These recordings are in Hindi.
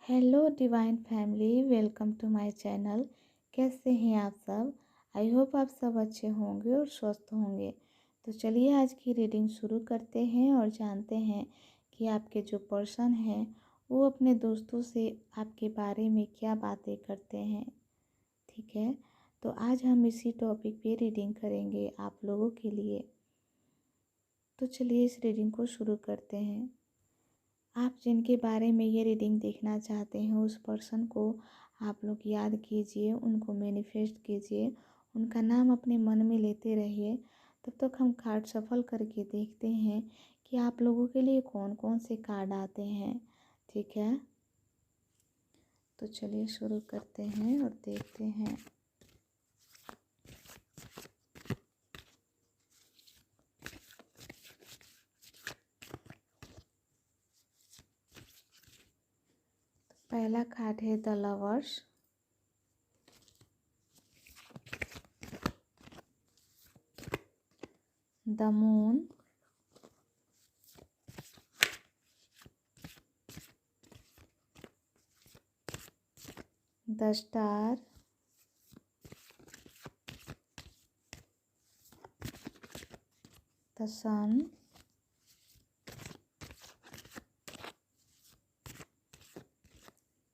Hello divine family, welcome to my channel. कैसे हैं आप सब? आई होप आप सब अच्छे होंगे और स्वस्थ होंगे। तो चलिए आज की रीडिंग शुरू करते हैं और जानते हैं कि आपके जो पर्सन हैं वो अपने दोस्तों से आपके बारे में क्या बातें करते हैं। ठीक है, तो आज हम इसी टॉपिक पे रीडिंग करेंगे आप लोगों के लिए। तो चलिए इस रीडिंग को शुरू करते हैं। आप जिनके बारे में ये रीडिंग देखना चाहते हैं उस पर्सन को आप लोग याद कीजिए, उनको मैनिफेस्ट कीजिए, उनका नाम अपने मन में लेते रहिए। तब तक हम कार्ड सफल करके देखते हैं कि आप लोगों के लिए कौन कौन से कार्ड आते हैं। ठीक है, तो चलिए शुरू करते हैं और देखते हैं। पहला कार्ड है the lovers, the moon, the star, the sun,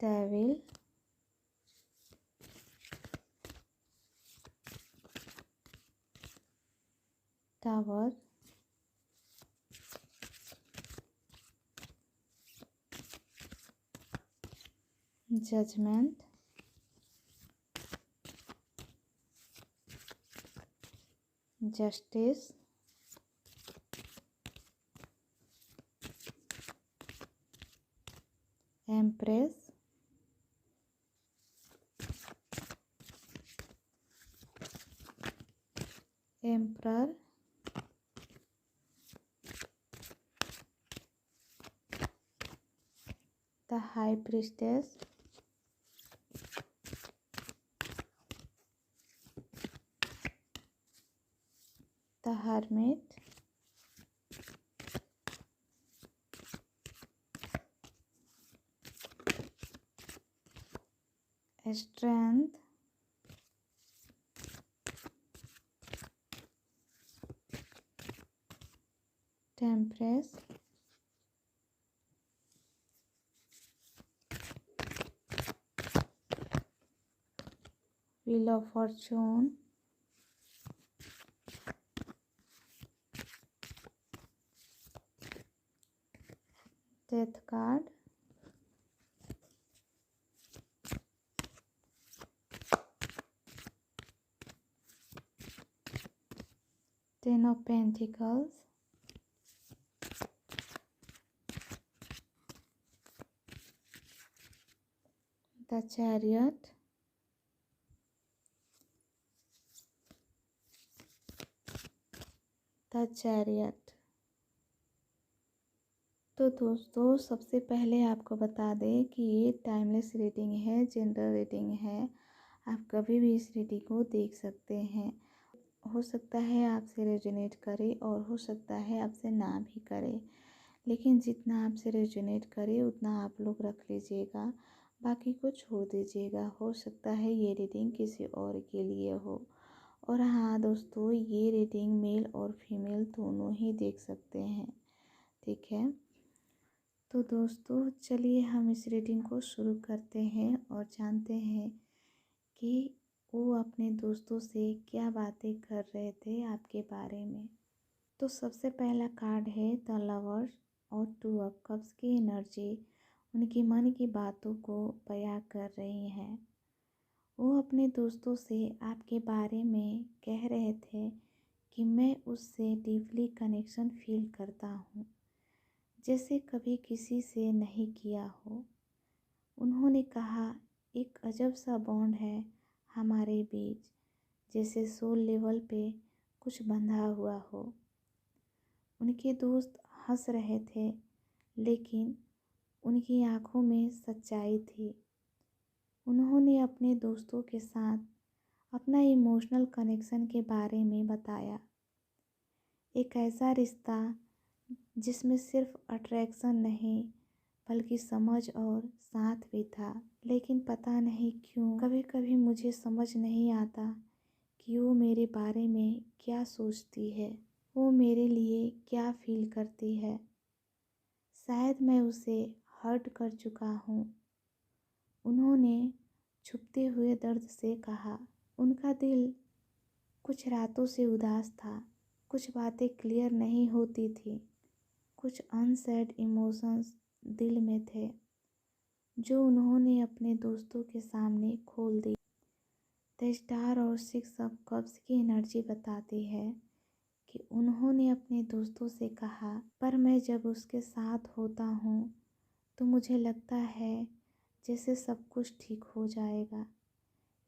devil, tower, judgment, justice, empress, emperor, the high priestess, the hermit, strength, temperance, wheel of fortune, death card, ten of pentacles, the chariot, the chariot. तो दोस्तों सबसे पहले आपको बता दें कि ये टाइमलेस रीडिंग है, जनरल रीडिंग है। आप कभी भी इस रीडिंग को देख सकते हैं। हो सकता है आपसे रेजोनेट करे और हो सकता है आपसे ना भी करे, लेकिन जितना आपसे रेजोनेट करे उतना आप लोग रख लीजिएगा, बाकी को छोड़ दीजिएगा। हो सकता है ये रीडिंग किसी और के लिए हो। और हाँ दोस्तों, ये रीडिंग मेल और फीमेल दोनों ही देख सकते हैं। ठीक है, तो दोस्तों चलिए हम इस रीडिंग को शुरू करते हैं और जानते हैं कि वो अपने दोस्तों से क्या बातें कर रहे थे आपके बारे में। तो सबसे पहला कार्ड है द लवर्स और टू ऑफ कप्स की एनर्जी उनकी मन की बातों को बयां कर रही हैं। वो अपने दोस्तों से आपके बारे में कह रहे थे कि मैं उससे डीपली कनेक्शन फील करता हूँ, जैसे कभी किसी से नहीं किया हो। उन्होंने कहा एक अजब सा बॉन्ड है हमारे बीच, जैसे सोल लेवल पे कुछ बंधा हुआ हो। उनके दोस्त हंस रहे थे, लेकिन उनकी आंखों में सच्चाई थी। उन्होंने अपने दोस्तों के साथ अपना इमोशनल कनेक्शन के बारे में बताया। एक ऐसा रिश्ता जिसमें सिर्फ अट्रैक्शन नहीं बल्कि समझ और साथ भी था। लेकिन पता नहीं क्यों कभी कभी मुझे समझ नहीं आता कि वो मेरे बारे में क्या सोचती है, वो मेरे लिए क्या फील करती है। शायद मैं उसे हर्ट कर चुका हूँ। उन्होंने छुपते हुए दर्द से कहा। उनका दिल कुछ रातों से उदास था, कुछ बातें क्लियर नहीं होती थी, कुछ अनसेड इमोशंस दिल में थे जो उन्होंने अपने दोस्तों के सामने खोल दी। द स्टार और सिक्स ऑफ कप्स की एनर्जी बताती है कि उन्होंने अपने दोस्तों से कहा, पर मैं जब उसके साथ होता हूँ तो मुझे लगता है जैसे सब कुछ ठीक हो जाएगा,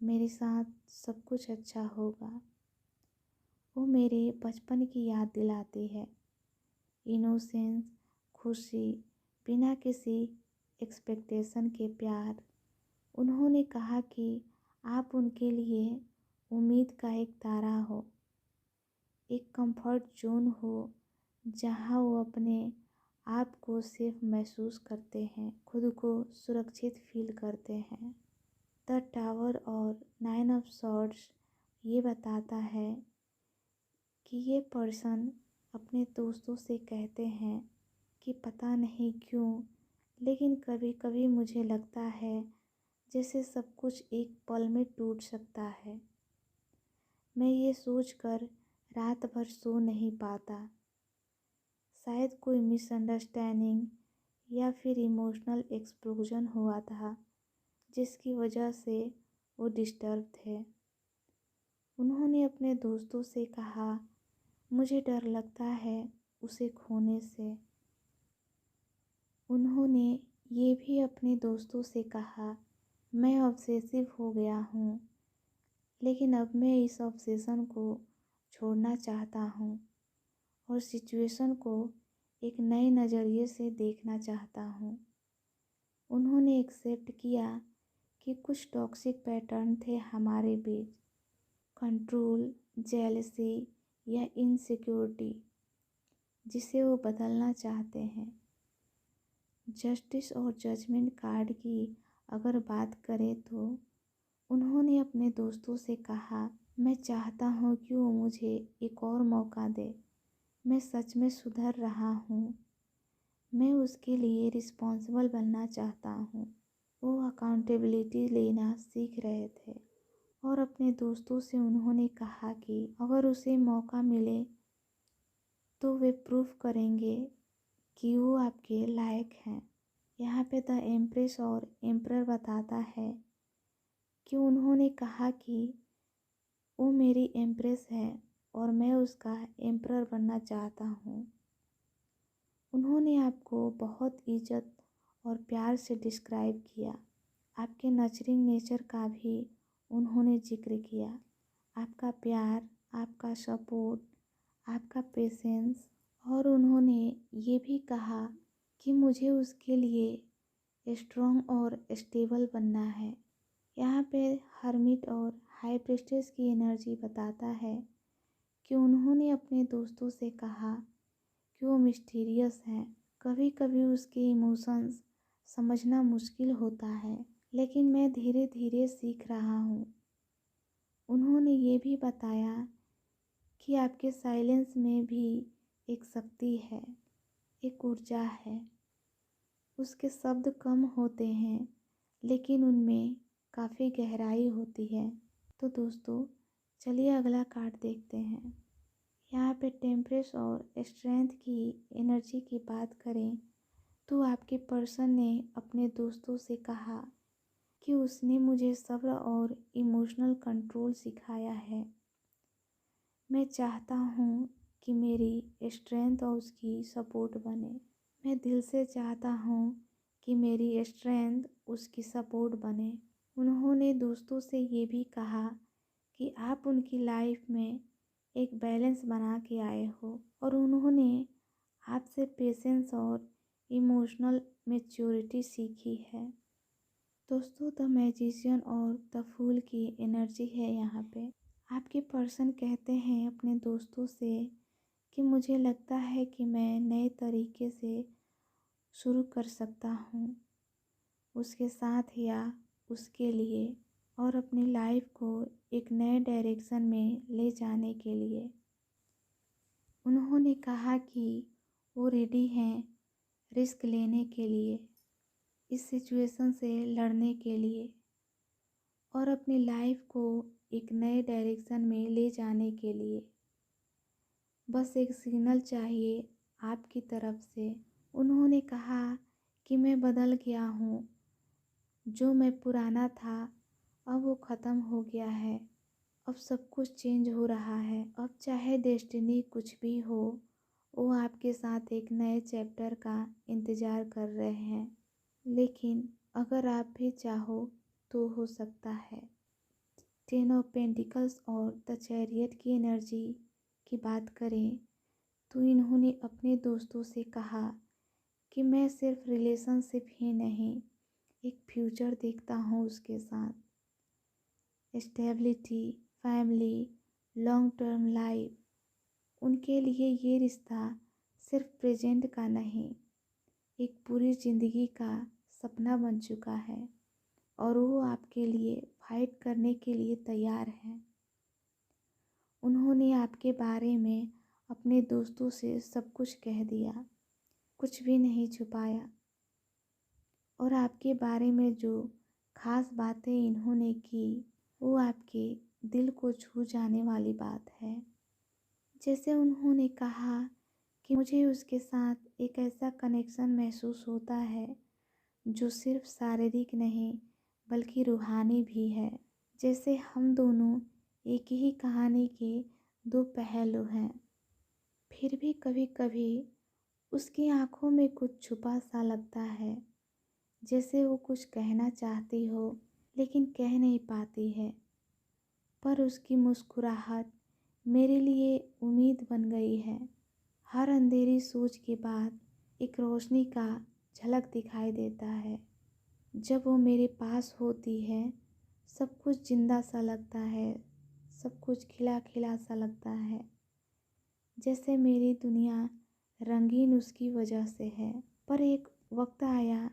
मेरे साथ सब कुछ अच्छा होगा। वो मेरे बचपन की याद दिलाती है, इनोसेंस, खुशी, बिना किसी एक्सपेक्टेशन के प्यार। उन्होंने कहा कि आप उनके लिए उम्मीद का एक तारा हो, एक कंफर्ट जोन हो जहाँ वो अपने आप को सेफ महसूस करते हैं, खुद को सुरक्षित फील करते हैं। द टावर और नाइन ऑफ सॉर्ड्स ये बताता है कि ये पर्सन अपने दोस्तों से कहते हैं कि पता नहीं क्यों, लेकिन कभी कभी मुझे लगता है जैसे सब कुछ एक पल में टूट सकता है। मैं ये सोचकर रात भर सो नहीं पाता। शायद कोई मिसअंडरस्टैंडिंग या फिर इमोशनल एक्सप्लोजन हुआ था जिसकी वजह से वो डिस्टर्ब थे। उन्होंने अपने दोस्तों से कहा, मुझे डर लगता है उसे खोने से। उन्होंने ये भी अपने दोस्तों से कहा, मैं ऑब्सेसिव हो गया हूँ, लेकिन अब मैं इस ऑब्सेशन को छोड़ना चाहता हूँ और सिचुएशन को एक नए नज़रिए से देखना चाहता हूँ। उन्होंने एक्सेप्ट किया कि कुछ टॉक्सिक पैटर्न थे हमारे बीच, कंट्रोल, जेलसी या इनसिक्योरिटी, जिसे वो बदलना चाहते हैं। जस्टिस और जजमेंट कार्ड की अगर बात करें तो उन्होंने अपने दोस्तों से कहा, मैं चाहता हूँ कि वो मुझे एक और मौका दे। मैं सच में सुधर रहा हूँ। मैं उसके लिए रिस्पॉन्सिबल बनना चाहता हूँ। वो अकाउंटेबिलिटी लेना सीख रहे थे और अपने दोस्तों से उन्होंने कहा कि अगर उसे मौका मिले तो वे प्रूव करेंगे कि वो आपके लायक हैं। यहाँ पे द एम्प्रेस और एम्परर बताता है कि उन्होंने कहा कि वो मेरी एम्प्रेस है और मैं उसका एम्परर बनना चाहता हूँ। उन्होंने आपको बहुत इज्जत और प्यार से डिस्क्राइब किया। आपके नर्चरिंग नेचर का भी उन्होंने जिक्र किया। आपका प्यार, आपका सपोर्ट, आपका पेशेंस, और उन्होंने ये भी कहा कि मुझे उसके लिए स्ट्रॉन्ग और स्टेबल बनना है। यहाँ पे हर्मिट और हाई प्रिस्टेस की एनर्जी बताता है कि उन्होंने अपने दोस्तों से कहा कि वो मिस्टीरियस हैं। कभी कभी उसके इमोशंस समझना मुश्किल होता है, लेकिन मैं धीरे धीरे सीख रहा हूँ। उन्होंने ये भी बताया कि आपके साइलेंस में भी एक शक्ति है, एक ऊर्जा है। उसके शब्द कम होते हैं लेकिन उनमें काफ़ी गहराई होती है। तो दोस्तों चलिए अगला कार्ड देखते हैं। यहाँ पे टेम्परेस और स्ट्रेंथ की एनर्जी की बात करें तो आपके पर्सन ने अपने दोस्तों से कहा कि उसने मुझे सब्र और इमोशनल कंट्रोल सिखाया है। मैं चाहता हूँ कि मेरी स्ट्रेंथ और उसकी सपोर्ट बने। मैं दिल से चाहता हूँ कि मेरी स्ट्रेंथ उसकी सपोर्ट बने। उन्होंने दोस्तों से ये भी कहा कि आप उनकी लाइफ में एक बैलेंस बना के आए हो और उन्होंने आपसे पेशेंस और इमोशनल मैच्योरिटी सीखी है। दोस्तों द मैजिशियन और द फूल की एनर्जी है यहाँ पे। आपके पर्सन कहते हैं अपने दोस्तों से कि मुझे लगता है कि मैं नए तरीके से शुरू कर सकता हूँ उसके साथ या उसके लिए, और अपनी लाइफ को एक नए डायरेक्शन में ले जाने के लिए। उन्होंने कहा कि वो रेडी हैं रिस्क लेने के लिए, इस सिचुएशन से लड़ने के लिए और अपनी लाइफ को एक नए डायरेक्शन में ले जाने के लिए। बस एक सिग्नल चाहिए आपकी तरफ से। उन्होंने कहा कि मैं बदल गया हूँ, जो मैं पुराना था अब वो ख़त्म हो गया है, अब सब कुछ चेंज हो रहा है। अब चाहे डेस्टिनी कुछ भी हो, वो आपके साथ एक नए चैप्टर का इंतज़ार कर रहे हैं। लेकिन अगर आप भी चाहो तो हो सकता है। 10 ऑफ पेंटिकल्स और द चैरियट की एनर्जी की बात करें तो इन्होंने अपने दोस्तों से कहा कि मैं सिर्फ रिलेशनशिप ही नहीं, एक फ्यूचर देखता हूँ उसके साथ। Stability, family, long term life, उनके लिए ये रिश्ता सिर्फ प्रेजेंट का नहीं, एक पूरी ज़िंदगी का सपना बन चुका है और वो आपके लिए फाइट करने के लिए तैयार है। उन्होंने आपके बारे में अपने दोस्तों से सब कुछ कह दिया, कुछ भी नहीं छुपाया। और आपके बारे में जो खास बातें इन्होंने की वो आपके दिल को छू जाने वाली बात है। जैसे उन्होंने कहा कि मुझे उसके साथ एक ऐसा कनेक्शन महसूस होता है जो सिर्फ शारीरिक नहीं बल्कि रूहानी भी है। जैसे हम दोनों एक ही कहानी के दो पहलू हैं। फिर भी कभी कभी उसकी आंखों में कुछ छुपा सा लगता है, जैसे वो कुछ कहना चाहती हो लेकिन कह नहीं पाती है। पर उसकी मुस्कुराहट मेरे लिए उम्मीद बन गई है। हर अंधेरी सोच के बाद एक रोशनी का झलक दिखाई देता है। जब वो मेरे पास होती है सब कुछ जिंदा सा लगता है, सब कुछ खिला खिला सा लगता है, जैसे मेरी दुनिया रंगीन उसकी वजह से है। पर एक वक्त आया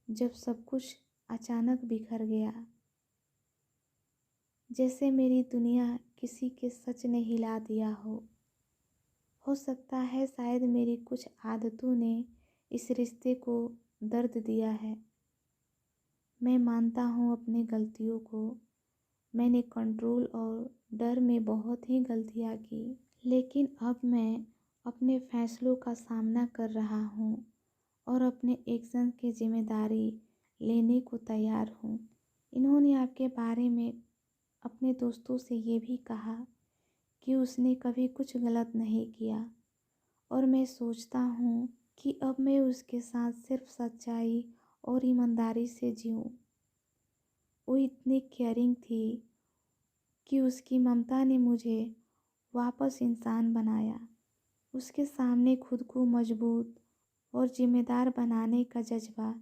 जब सब कुछ अचानक बिखर गया, जैसे मेरी दुनिया किसी के सच ने हिला दिया हो सकता है शायद मेरी कुछ आदतों ने इस रिश्ते को दर्द दिया है। मैं मानता हूँ अपनी गलतियों को। मैंने कंट्रोल और डर में बहुत ही गलतियाँ की, लेकिन अब मैं अपने फैसलों का सामना कर रहा हूँ और अपने एक्शन की जिम्मेदारी लेने को तैयार हूँ। इन्होंने आपके बारे में अपने दोस्तों से ये भी कहा कि उसने कभी कुछ गलत नहीं किया और मैं सोचता हूँ कि अब मैं उसके साथ सिर्फ सच्चाई और ईमानदारी से जीऊँ। वो इतनी केयरिंग थी कि उसकी ममता ने मुझे वापस इंसान बनाया। उसके सामने खुद को मजबूत और जिम्मेदार बनाने का जज्बा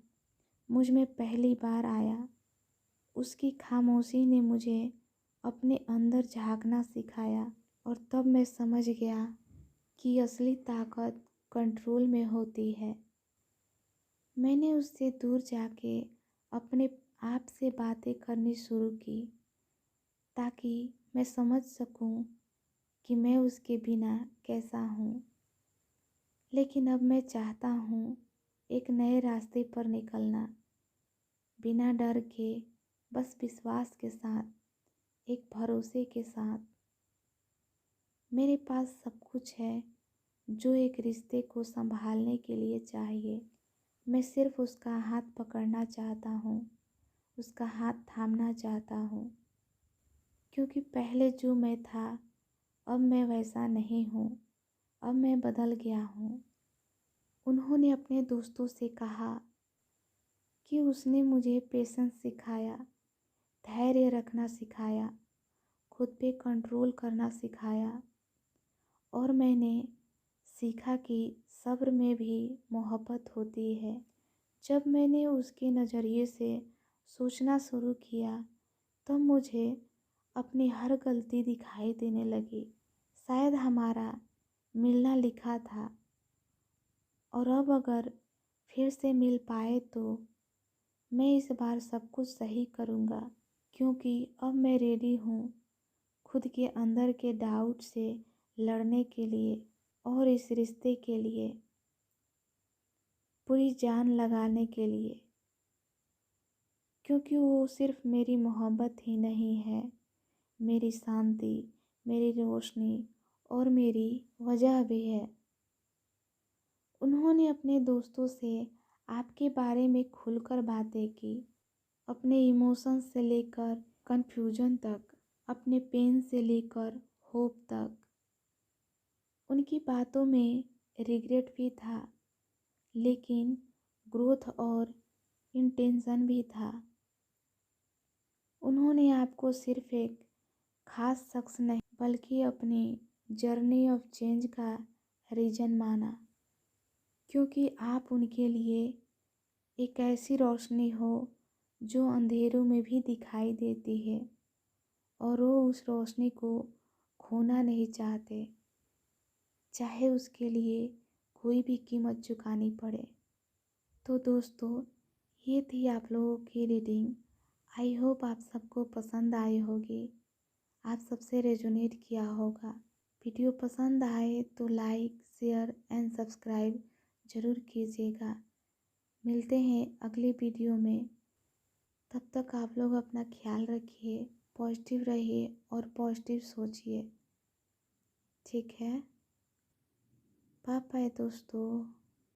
मुझ में पहली बार आया। उसकी खामोशी ने मुझे अपने अंदर झांकना सिखाया और तब मैं समझ गया कि असली ताकत कंट्रोल में होती है। मैंने उससे दूर जाके अपने आप से बातें करनी शुरू की ताकि मैं समझ सकूं कि मैं उसके बिना कैसा हूँ। लेकिन अब मैं चाहता हूँ एक नए रास्ते पर निकलना, बिना डर के, बस विश्वास के साथ, एक भरोसे के साथ। मेरे पास सब कुछ है जो एक रिश्ते को संभालने के लिए चाहिए। मैं सिर्फ उसका हाथ पकड़ना चाहता हूँ, उसका हाथ थामना चाहता हूँ, क्योंकि पहले जो मैं था अब मैं वैसा नहीं हूँ, अब मैं बदल गया हूँ। उन्होंने अपने दोस्तों से कहा कि उसने मुझे पेशेंस सिखाया, धैर्य रखना सिखाया, खुद पे कंट्रोल करना सिखाया और मैंने सीखा कि सब्र में भी मोहब्बत होती है। जब मैंने उसके नज़रिए से सोचना शुरू किया तब मुझे अपनी हर गलती दिखाई देने लगी। शायद हमारा मिलना लिखा था और अब अगर फिर से मिल पाए तो मैं इस बार सब कुछ सही करूँगा, क्योंकि अब मैं रेडी हूँ खुद के अंदर के डाउट से लड़ने के लिए और इस रिश्ते के लिए पूरी जान लगाने के लिए, क्योंकि वो सिर्फ मेरी मोहब्बत ही नहीं है, मेरी शांति, मेरी रोशनी और मेरी वजह भी है। उन्होंने अपने दोस्तों से आपके बारे में खुलकर बातें की, अपने इमोशंस से लेकर कन्फ्यूजन तक, अपने पेन से लेकर होप तक। उनकी बातों में रिग्रेट भी था, लेकिन ग्रोथ और इंटेंशन भी था। उन्होंने आपको सिर्फ एक खास शख्स नहीं बल्कि अपनी जर्नी ऑफ चेंज का रीजन माना, क्योंकि आप उनके लिए एक ऐसी रोशनी हो जो अंधेरों में भी दिखाई देती है और वो उस रोशनी को खोना नहीं चाहते, चाहे उसके लिए कोई भी कीमत चुकानी पड़े। तो दोस्तों, ये थी आप लोगों की रीडिंग। आई होप आप सबको पसंद आई होगी, आप सबसे रेजोनेट किया होगा। वीडियो पसंद आए तो लाइक, शेयर एंड सब्सक्राइब ज़रूर कीजिएगा। मिलते हैं अगली वीडियो में। तब तक आप लोग अपना ख्याल रखिए, पॉजिटिव रहिए और पॉजिटिव सोचिए। ठीक है, बाय बाय दोस्तों।